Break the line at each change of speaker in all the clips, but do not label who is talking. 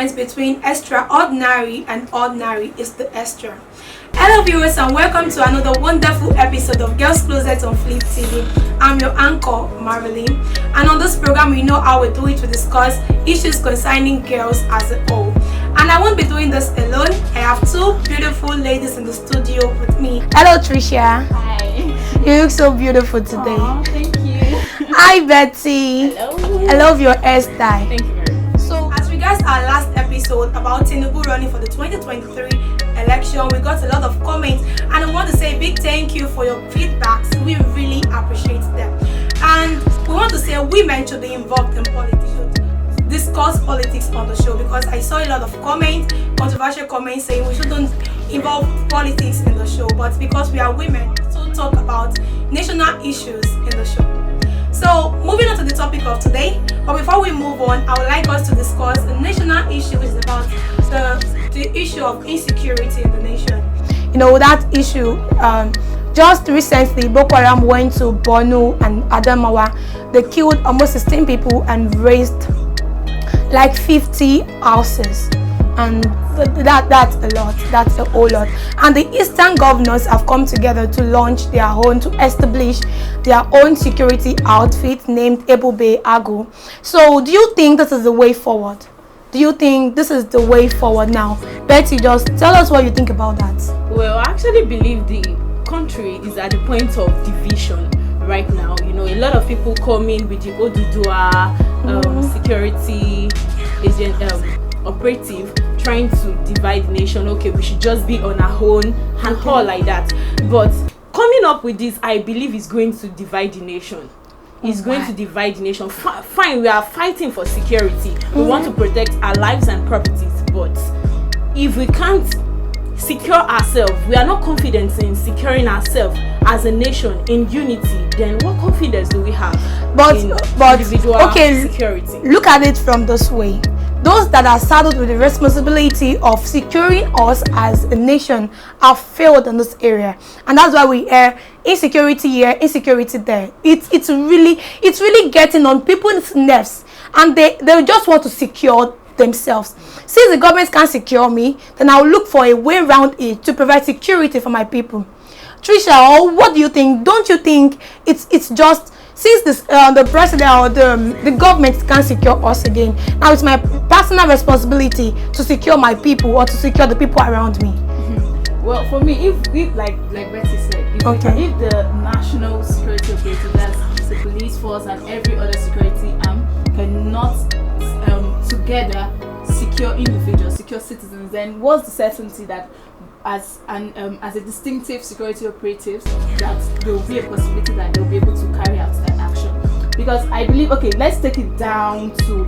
difference between extraordinary and ordinary is the extra. Hello viewers and welcome to another wonderful episode of Girls Closet on Flip TV. I'm your anchor, Marilyn, and on this program we know how we do it to discuss issues concerning girls as a whole. And I won't be doing this alone. I have two beautiful ladies in the studio with me. Hello Tricia.
Hi.
You look so beautiful today.
Aww, thank you.
Hi Betty.
Hello.
I love your hairstyle.
Thank you very much.
So as regards our last episode about Tinubu running for the 2023 election, we got a lot of comments and I want to say a big thank you for your feedbacks. We really appreciate them. And we want to say women should be involved in politics, should discuss politics on the show, because I saw a lot of comments, controversial comments saying we shouldn't involve politics in the show, but because we are women, so talk about national issues in the show. So moving on to the topic of today, but before we move on, I would like us to discuss a national issue, which is about the issue of insecurity in the nation. You know, that issue, just recently Boko Haram went to Borno and Adamawa. They killed almost 16 people and razed like 50 houses, and that's a lot. That's a whole lot. And the eastern governors have come together to launch their own, to establish their own security outfit named Ebube Agu. So do you think this is the way forward? Do you think this is the way forward now? Betty, just tell us what you think about that.
Well, I actually believe the country is at the point of division right now. You know, a lot of people come in with the Odudua security agent operative, trying to divide the nation. Okay, we should just be on our own and all like that. But coming up with this, I believe is going to divide the nation. It's going to divide the nation. Fine, we are fighting for security. We want to protect our lives and properties. But if we can't secure ourselves, we are not confident in securing ourselves as a nation in unity, then what confidence do we have in individual security?
Look at it from this way. Those that are saddled with the responsibility of securing us as a nation have failed in this area, and that's why we hear insecurity here, insecurity there. It's really getting on people's nerves, and they just want to secure themselves. Since the government can't secure me, then I'll look for a way around it to provide security for my people. Trisha, what do you think? Don't you think it's just since this the president or the government can't secure us again, now it's my personal responsibility to secure my people or to secure the people around me?
Well, for me, if like Betty said, if the national security operative, that's the police force and every other security arm, cannot together secure individuals, secure citizens, then what's the certainty that as a distinctive security operative that there will be a possibility that they'll be able to carry out that action? Because I believe, okay, let's take it down to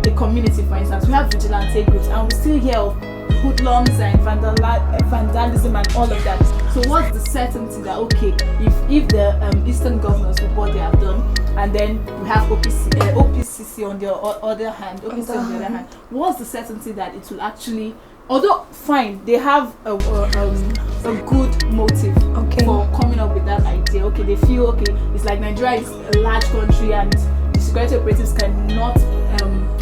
a community. For instance, we have vigilante groups and we still hear of hoodlums and vandalism and all of that. So what's the certainty that, okay, if the eastern governors with what they have done, and then we have OPCC on the other hand, what's the certainty that it will actually, although fine, they have a good motive for coming up with that idea. Okay, they feel, okay, it's like Nigeria is a large country and the security operatives cannot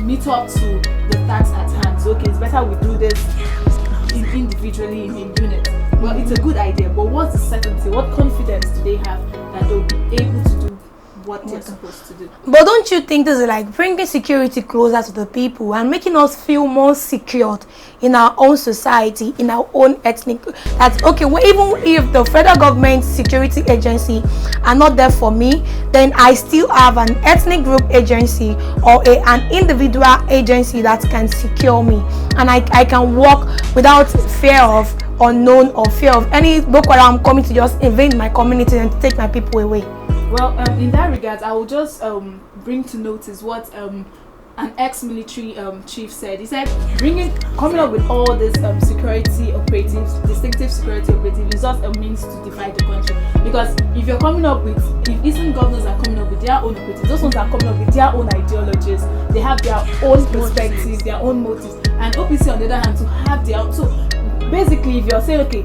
meet up to the task at hand. So okay, it's better we do this individually in a unit. Well, it's a good idea, but what's the certainty? What confidence do they have that they'll be able to do what they're supposed to do?
But don't you think this is like bringing security closer to the people and making us feel more secured in our own society, in our own ethnic? That's okay, well, even if the federal government security agency are not there for me, then I still have an ethnic group agency or an individual agency that can secure me, and I can work without fear of unknown or fear of any Boko Haram coming to just invade my community and take my people away.
Well, in that regard, I will just bring to notice what an ex-military chief said. He said, coming up with all these security operatives, distinctive security operatives, is just a means to divide the country. Because if eastern governors are coming up with their own operatives, those ones are coming up with their own ideologies, they have their own perspectives, their own motives, and OPC on the other hand to have their own. So basically, if you're saying, okay,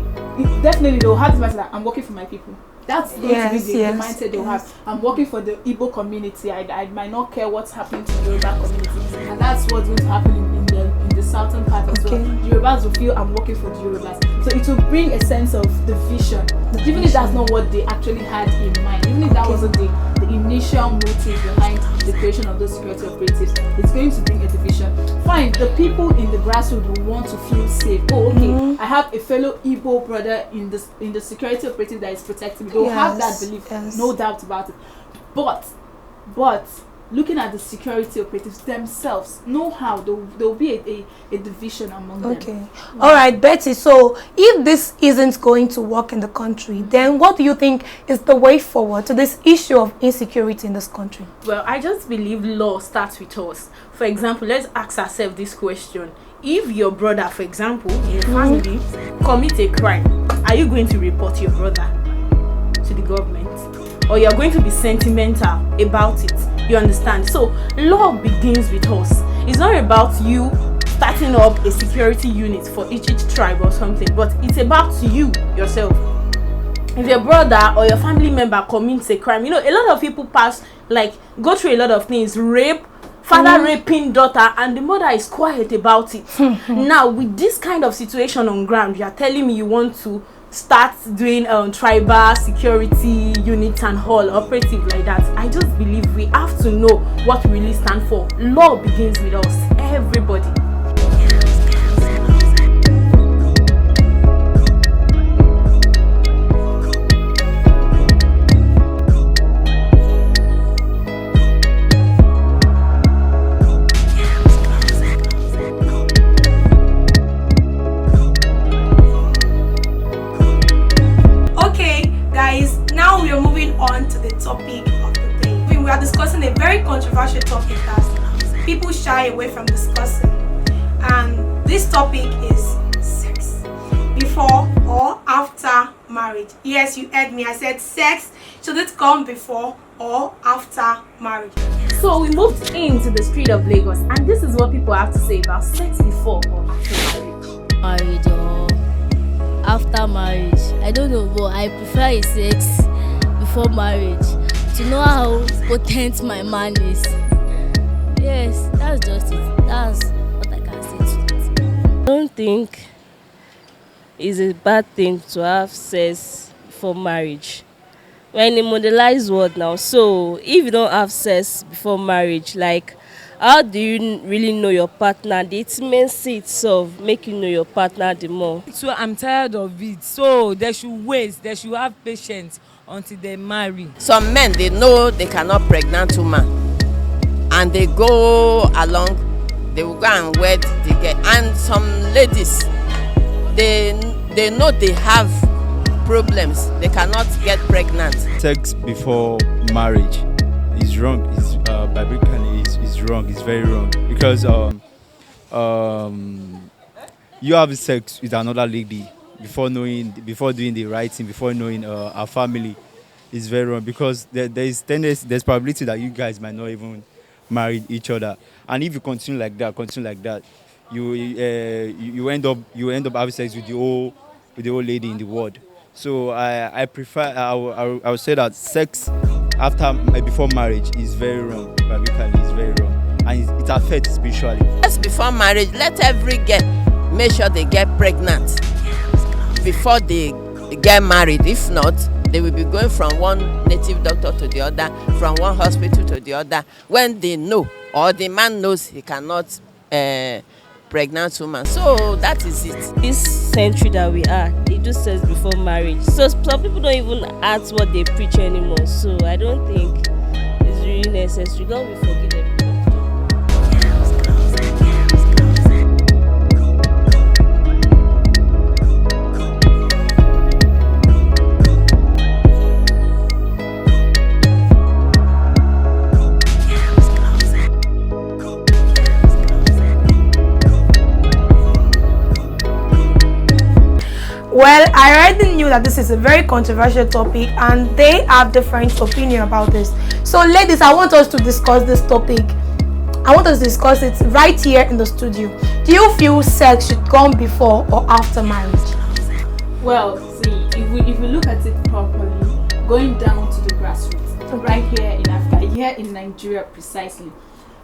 definitely they'll have this mindset that I'm working for my people. That's going to be the mindset they'll have. I'm working for the Igbo community. I might not care what's happening to the Yoruba community, and that's what's going to happen in the southern part as well. The Yorubas will feel I'm working for the Yorubas. So it will bring a sense of the vision. Even if that's not what they actually had in mind, even if that wasn't the initial motive behind the creation of those security operatives, it's going to bring a division. Fine, the people in the grassroots will want to feel safe. Oh, okay, I have a fellow Igbo brother in the security operative that is protecting me. They'll have that belief, no doubt about it. But looking at the security operatives themselves, know how there will be a division among them.
Okay. All right, Betty. So if this isn't going to work in the country, then what do you think is the way forward to this issue of insecurity in this country?
Well, I just believe law starts with us. For example, let's ask ourselves this question. If your brother, for example, in a family, commits a crime, are you going to report your brother to the government? Or you're going to be sentimental about it? You understand? So law begins with us. It's not about you starting up a security unit for each tribe or something, but it's about you yourself. If your brother or your family member commits a crime, a lot of people go through a lot of things, rape, father raping daughter, and the mother is quiet about it. Now, with this kind of situation on ground, you are telling me you want to start doing tribal security units and all operative like that. I just believe we have to know what we really stand for. Law begins with us, everybody.
On to the topic of the day. We are discussing a very controversial topic that people shy away from discussing, and this topic is sex before or after marriage. Yes, you heard me. I said sex. Should it come before or after marriage?
So we moved into the street of Lagos, and this is what people have to say about sex before or after marriage.
Marriage or after marriage, I don't know, but I prefer a sex before marriage to know how potent my man is. Yes, that's just it. That's what I can say to it.
I don't think it's a bad thing to have sex before marriage. We're in a modernized world now, so if you don't have sex before marriage, how do you really know your partner? The intimacy itself make you know your partner the more.
So I'm tired of it. So they should wait. They should have patience until they marry.
Some men, they know they cannot pregnant woman, and they go along. They will go and wed the girl. And some ladies, they know they have problems. They cannot get pregnant.
Sex before marriage is wrong. Is biblically is wrong. It's very wrong because you have sex with another lady before doing the right thing, before knowing our family, is very wrong because there's probability that you guys might not even marry each other, and if you continue like that, you end up having sex with the old lady in the world. So I would say that sex before marriage is very wrong. Biblically, it's very wrong, and it affects spiritually.
Yes, before marriage, let every girl make sure they get pregnant before they get married. If not, they will be going from one native doctor to the other, from one hospital to the other, when they know or the man knows he cannot pregnant woman. So that is it.
This century that we are, they do sex before marriage. So some people don't even ask what they preach anymore. So I don't think it's really necessary. God will forgive everybody.
Well, I already knew that this is a very controversial topic and they have different opinion about this. So ladies, I want us to discuss this topic. I want us to discuss it right here in the studio. Do you feel sex should come before or after marriage?
Well, see, if we look at it properly, going down to the grassroots, right here in Africa, here in Nigeria precisely,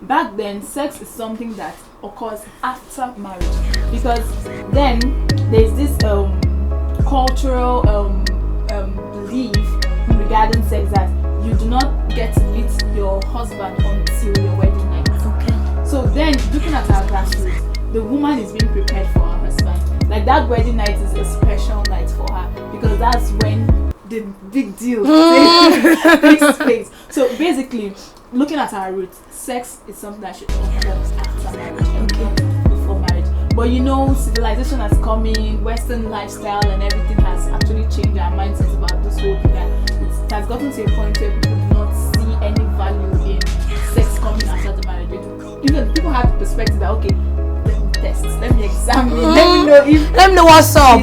back then, sex is something that occurs after marriage, because then there's this cultural belief regarding sex that you do not get to meet your husband until your wedding night. Okay. So then, looking at our grassroots, the woman is being prepared for her husband. Like that wedding night is a special night for her, because that's when the big deal takes place. So basically, looking at our roots, sex is something that should occur after marriage and not before marriage. But you know, civilization has come in, Western lifestyle and everything has actually changed our mindsets about this whole thing. That it has gotten to a point where people do not see any value in sex coming after the marriage. Even people have the perspective that, okay, let me test, let me examine, let me know what's up.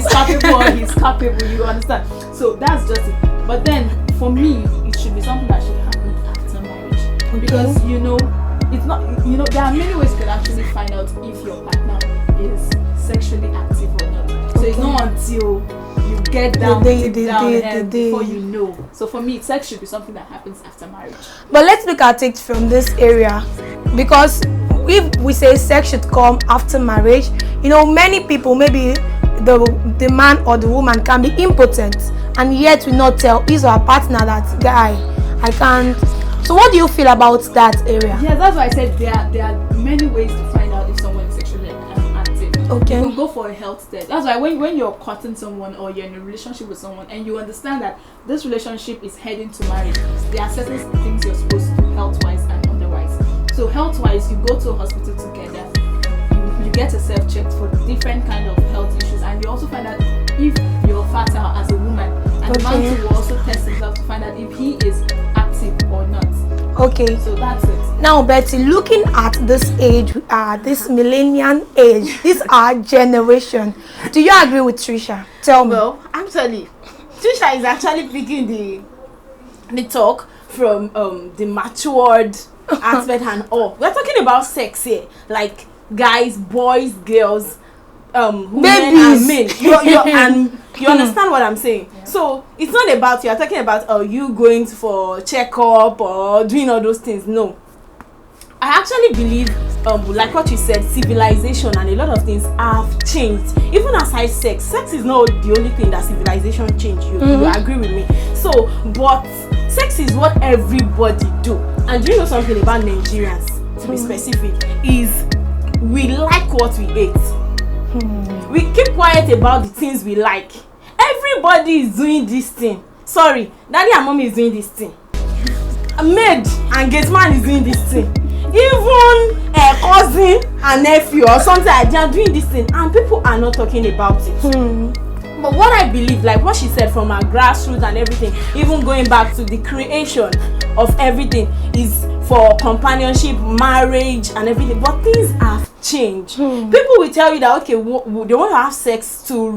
He's capable, you understand? So that's just it. But then, for me, it should be something that should happen after marriage. Because, you know, it's not, you know, there are many ways you can actually find out if your partner is sexually active or not. So it's not until you get down, before you know. So for me, sex should be something that happens after marriage.
But let's look at it from this area, because if we say sex should come after marriage, you know, many people, maybe the man or the woman can be impotent, and yet we not tell his or her partner that, guy, I can't. So what do you feel about that area?
Yeah, that's why I said there are many ways to find out if someone is sexually active.
Okay.
You can go for a health test. That's why when you're courting someone or you're in a relationship with someone and you understand that this relationship is heading to marriage, there are certain things you're supposed to do health-wise and otherwise. So health-wise, you go to a hospital together, you get yourself checked for different kind of health issues, and you also find out if you're fertile as a woman, and the man too will also test himself to find out if he is active or not.
Okay.
So that's it.
Now, Betty, looking at this age, this millennial age, this our generation, do you agree with Trisha? Tell me.
Well, actually, Trisha is actually picking the talk from the matured aspect and all. We're talking about sex here, like guys, boys, girls, women and men. And you understand what I'm saying? Yeah. So it's not about you're talking about you going for checkup or doing all those things. No, I actually believe like what you said, civilization and a lot of things have changed. Even aside sex is not the only thing that civilization changed. You agree with me? So, but sex is what everybody do. And do you know something about Nigerians, to be specific, is we like what we eat. We keep quiet about the things we like. Everybody is doing this thing. Sorry, daddy and mommy is doing this thing. A maid and gate man is doing this thing. Even a cousin and nephew or something like they are doing this thing, and people are not talking about it. But what I believe, like what she said, from our grassroots and everything, even going back to the creation of everything, is for companionship, marriage and everything. But things have changed. People will tell you that, okay, they want to have sex to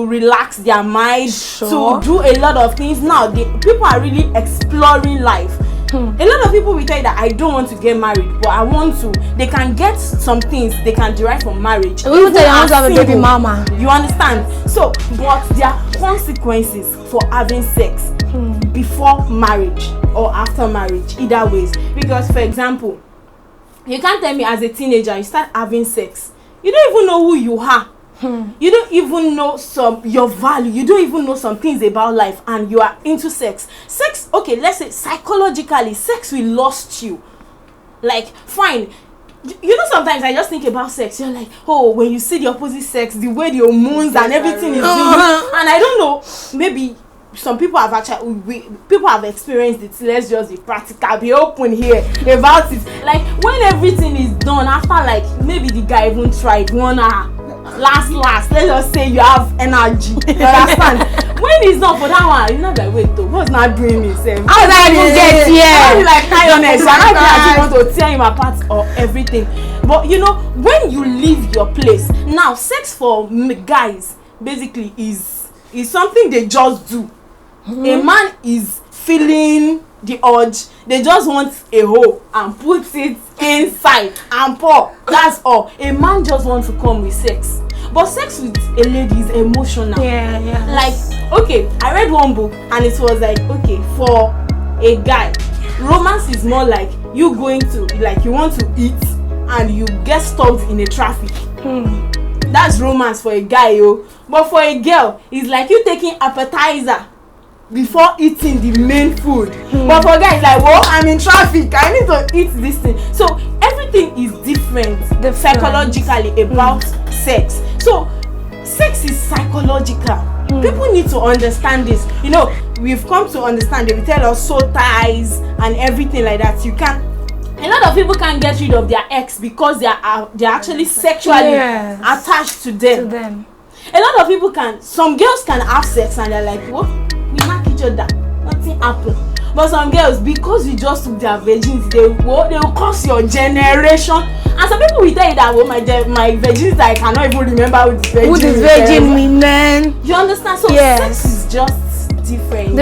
relax their mind, to do a lot of things. Now people are really exploring life. A lot of people will tell you that I don't want to get married, but I want to. They can get some things they can derive from marriage.
We will tell you, I want to have a baby mama.
You understand? So, but there are consequences for having sex before marriage or after marriage, either ways. Because, for example, you can't tell me as a teenager you start having sex, you don't even know who you are. You don't even know your value. You don't even know some things about life, and you are into sex. Okay, let's say psychologically, sex will lost you. Like, fine. You know, sometimes I just think about sex. You're like, oh, when you see the opposite sex, the way the hormones and everything is doing, and I don't know, maybe some people have people have experienced it. Let's just be practical, be open here about it. Like, when everything is done, after like maybe the guy even tried 1 hour. Last, let's just say you have energy. You understand? When it's not for that one, you're not like, wait, though, what's not doing itself?
How did I even get here?
I'm like, high honest. I'm not actually want to tear him apart or everything. But you know, when you leave your place, now sex for guys basically is something they just do. A man is feeling the urge, they just want a hole and put it inside and pour. That's all. A man just wants to come with sex. But sex with a lady is emotional.
Yeah.
Like, okay, I read one book and it was like, okay, for a guy, romance is more like you going to, like, you want to eat and you get stuck in a traffic. That's romance for a guy, yo. But for a girl, it's like you taking appetizer before eating the main food. But for guys, like, whoa, I'm in traffic, I need to eat this thing. So everything is different psychologically about sex. So sex is psychological. People need to understand this. You know, we've come to understand. They will tell us soul ties and everything like that. You can't. A lot of people can't get rid of their ex because they're actually sexually attached to them. A lot of people can. Some girls can have sex and they're like, what? We knock each other. Nothing happened. But some girls, because we just took their virginity, they will curse your generation. And some people will tell you that, well, my virginity, I cannot even remember who the virgin
me, man.
You understand? So sex is just different.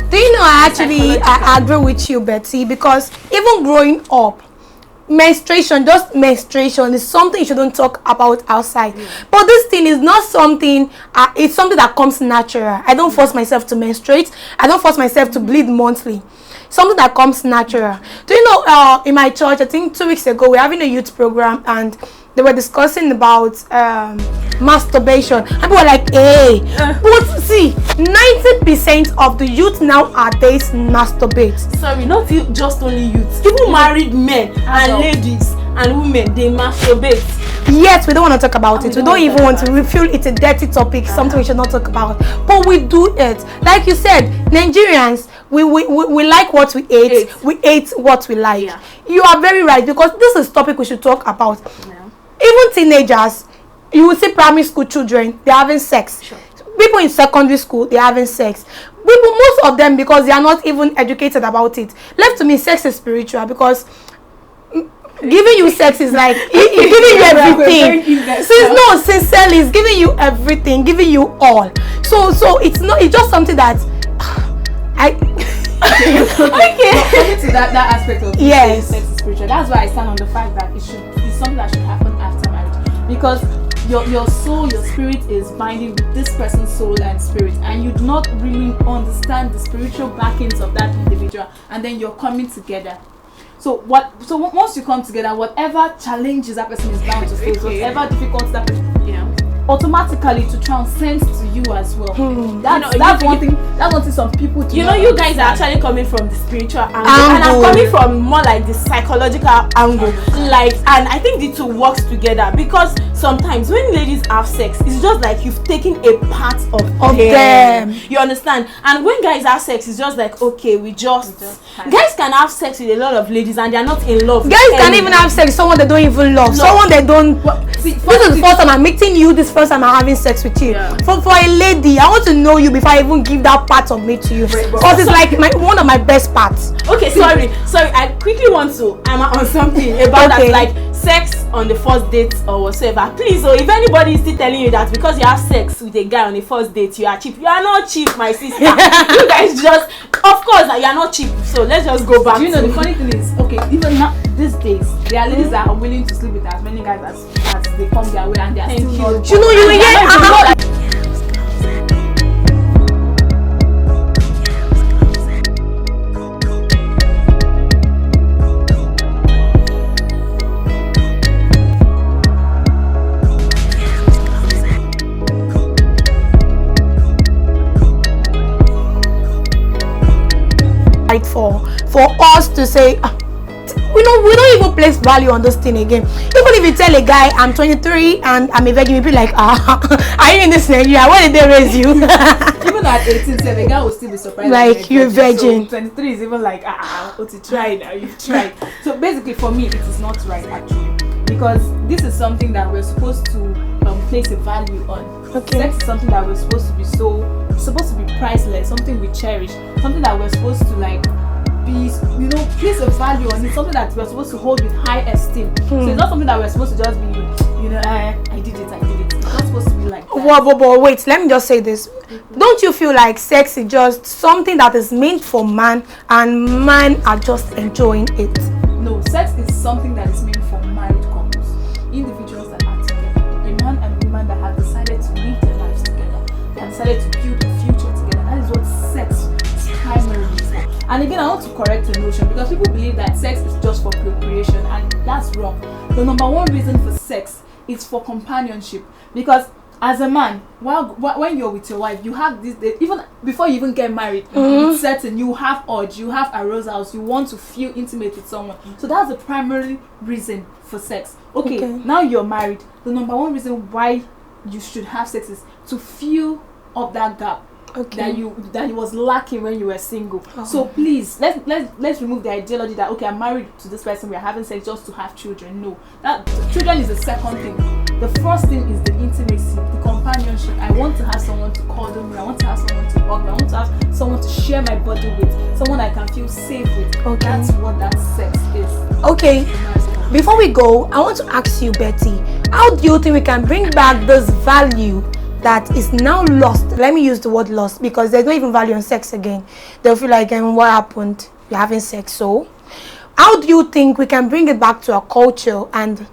Do you know, I agree with you, Betty, because even growing up, menstruation is something you shouldn't talk about outside. But this thing is not something, it's something that comes natural. I don't force myself to menstruate. I don't force myself to bleed monthly. Something that comes natural. Do you know, in my church, I think 2 weeks ago, we're having a youth program and they were discussing about masturbation. And people were like, hey, but see, 90% of the youth nowadays masturbate.
Sorry, not just only youth. People married men and ladies and women, they masturbate.
Yes, we don't want to talk about it. We don't even want to. We feel it's a dirty topic, something we should not talk about. But we do it. Like you said, Nigerians, we like what we ate. We ate what we like. You are very right, because this is a topic we should talk about. Even teenagers, you will see primary school children, they're having sex. People in secondary school, they're having sex. People, most of them, because they are not even educated about it. Left to me, sex is spiritual, because giving you sex is like giving you everything. Sincerely, it's giving you everything, giving you all. So it's just something that
Coming to that aspect of sex is spiritual. That's why I stand on the fact that it's something that should happen after marriage, because your soul, your spirit is binding with this person's soul and spirit, and you do not really understand the spiritual backings of that individual, and then you're coming together. So once you come together, whatever challenges that person is bound to face, whatever difficulties that person, automatically to transcend to you as well. That's one thing some people do.
You know, you guys are actually coming from the spiritual angle, and I'm coming from more like the psychological angle. Like, and I think the two works together, because sometimes when ladies have sex, it's just like you've taken a part of them. You understand? And when guys have sex, it's just like, okay, guys can have sex with a lot of ladies and they're not in love.
Guys can even have sex with someone they don't even love. Someone they don't. This is the first time I'm meeting you. This first time I'm having sex with you. For a lady, I want to know you before I even give that part of me to you, because it's like one of my best parts.
Okay, sorry. I quickly want to on something about that, like sex on the first date or whatsoever. Please, if anybody is still telling you that because you have sex with a guy on the first date you are cheap, you are not cheap, my sister. You guys just, of course, you are not cheap. So let's just go back.
Do you know the funny thing is, okay, even now these days, there are ladies that are willing to sleep with as many guys as they come their way, and they are still not.
You know, you will get. For us to say, we don't even place value on this thing again. Even if you tell a guy I'm 23 and I'm a virgin, you'll be like, are you in this Nigeria? Where did they raise you?
Even at 18, a guy will still be surprised.
Like, you're a virgin.
So 23 is even like, what you tried now, you've tried. So basically for me, it is not right actually, because this is something that we're supposed to place a value on. Sex is something that we're supposed to be priceless, something we cherish, something that we're supposed to like be, place a value on. It's something that we're supposed to hold with high esteem. So it's not something that we're supposed to just be, I did it. It's not supposed to be like that.
But wait, let me just say this. Don't you feel like sex is just something that is meant for man, and men are just enjoying it?
No, sex is something that is meant for married couples, individuals that are together, a man and woman that have decided to live their lives together, they have decided to build a future together. That is what sex primarily is like. And again, I want to correct a notion because people believe that sex is just for procreation, and that's wrong. The number one reason for sex is for companionship, because as a man, when you're with your wife, you have this, even before you even get married, it's certain you have urge, you have arousals, you want to feel intimate with someone. So that's the primary reason for sex. Okay, now you're married. The number one reason why you should have sex is to fill up that gap that you was lacking when you were single. So please, let's remove the ideology that okay, I'm married to this person, we are having sex just to have children. No, that children is the second thing. The first thing is the intimacy, the companionship. I want to have someone to cuddle me. I want to have someone to hug me. I want to have someone to share my body with, someone I can feel safe with. That's what that sex is.
Okay. Before we go, I want to ask you, Betty, how do you think we can bring back this value that is now lost? Let me use the word lost because there's no even value in sex again. They'll feel like, what happened? You're having sex. So, how do you think we can bring it back to our culture and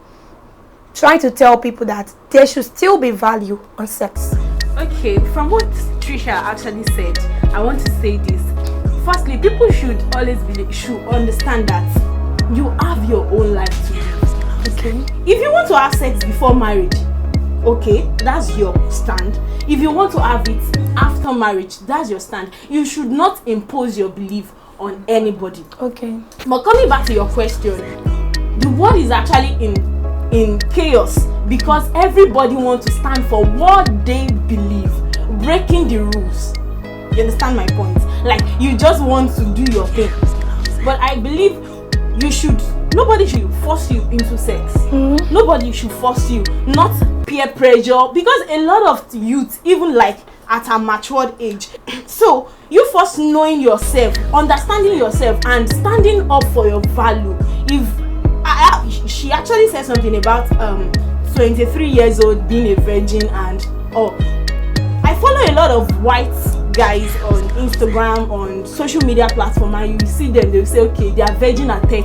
try to tell people that there should still be value on sex?
Okay, from what Trisha actually said, I want to say this. Firstly, people should always should understand that you have your own life to live. Okay. If you want to have sex before marriage, okay, that's your stand. If you want to have it after marriage, that's your stand. You should not impose your belief on anybody.
Okay.
But coming back to your question, the world is actually in chaos because everybody wants to stand for what they believe, breaking the rules. You understand my point? Like, you just want to do your thing. But I believe nobody should force you into sex. Nobody should force you, not peer pressure, because a lot of youth, even like at a matured age, so you first knowing yourself, understanding yourself, and standing up for your value. She actually said something about 23 years old being a virgin, and I follow a lot of white guys on Instagram, on social media platform, and you see them, they will say okay, they are virgin at 30.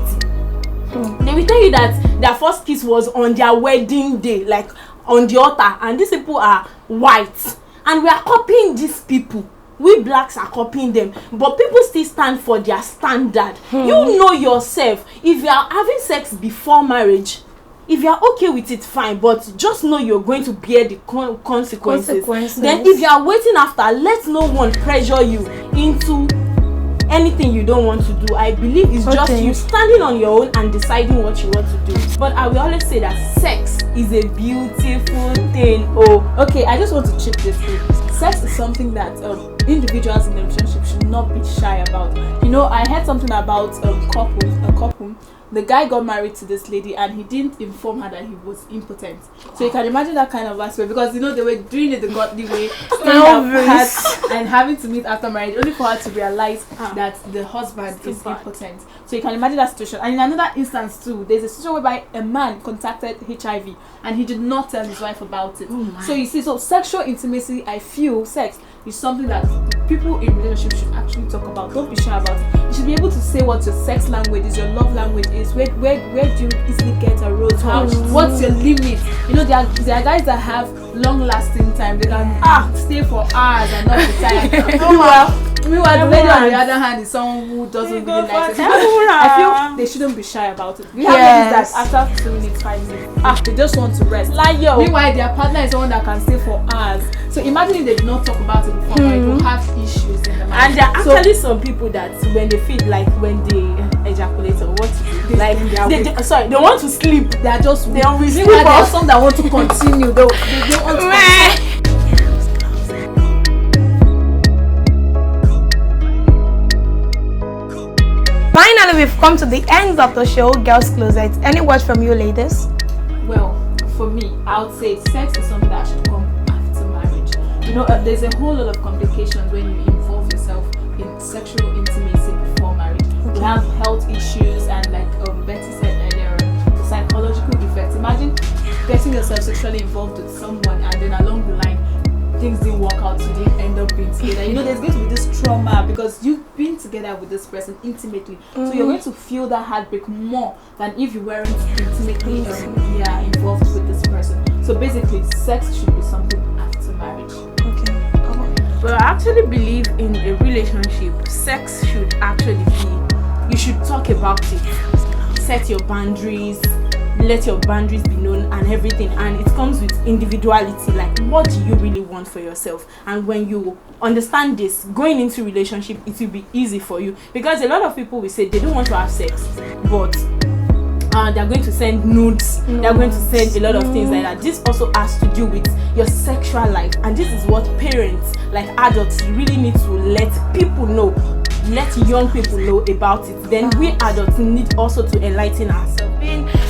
They will tell you that their first kiss was on their wedding day, like on the altar, and these people are white, and we are copying these people. We blacks are copying them, but people still stand for their standard. You know yourself. If you are having sex before marriage, if you are okay with it, fine, but just know you're going to bear the consequences. Then if you are waiting after, let no one pressure you into anything you don't want to do. I believe it's just you standing on your own and deciding what you want to do. But I will always say that sex is a beautiful thing.
Okay, I just want to chip this in. Sex is something that individuals in a relationship should not be shy about. You know, I heard something about a couple. The guy got married to this lady and he didn't inform her that he was impotent. So you can imagine that kind of aspect, because you know they were doing it the godly way, and having to meet after marriage, only for her to realize that the husband is impotent. So you can imagine that situation. And in another instance too, there's a situation whereby a man contacted HIV and he did not tell his wife about it. So you see, so sexual intimacy, I feel sex is something that people in relationships should actually talk about. Don't be shy about it. You should be able to say what your sex language is, your love language is. Where do you easily get a rose? What's your limit? You know, there are guys that have long lasting time. They can stay for hours and not be tired. Meanwhile, the lady on the other hand is someone who doesn't really like it. I feel they shouldn't be shy about it. We have ladies that after 2 minutes, 5 minutes, they just want to rest. Meanwhile, their partner is someone that can stay for hours. So imagine if they did not talk about it before, they will have issues in the marriage.
And there are actually some people that when they feel like when they ejaculate or what to do, like they want to sleep.
They are just
they don't sleep.
There are some that want to continue. They want to continue.
Finally, we've come to the end of the show, Girls Closet. Any words from you, ladies?
Well, for me, I would say sex is something that should come after marriage. You know, there's a whole lot of complications when you involve yourself in sexual intimacy before marriage. You have health issues, and like Betty said earlier, the psychological effects. Imagine getting yourself sexually involved with someone, and then along the line, things didn't work out, so you didn't end up being together. You know, there's going to be this trauma because you've been together with this person intimately. So you're going to feel that heartbreak more than if you weren't intimately involved with this person. So basically, sex should be something after marriage.
Well, I actually believe in a relationship, sex should actually should talk about it. Set your boundaries, let your boundaries be known and everything. And it comes with individuality, like what do you really want for yourself? And when you understand this, going into relationship, it will be easy for you. Because a lot of people will say they don't want to have sex, but they're going to send nudes, they're going to send a lot of things like that. This also has to do with your sexual life, and this is what parents, like adults, really need to let people know, let young people know about it. Then we adults need also to enlighten ourselves.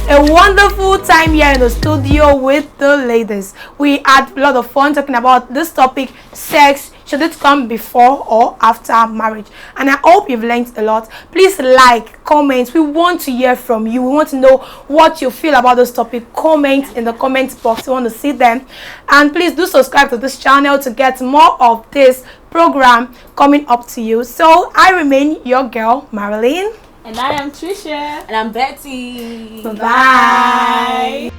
A wonderful time here in the studio with the ladies. We had a lot of fun talking about this topic, sex. Should it come before or after marriage? And I hope you've learned a lot. Please like, comment. We want to hear from you. We want to know what you feel about this topic. Comment in the comment box. We want to see them. And please do subscribe to this channel to get more of this program coming up to you. So I remain your girl, Marilyn.
And I am Trisha.
And I'm Betty.
Bye.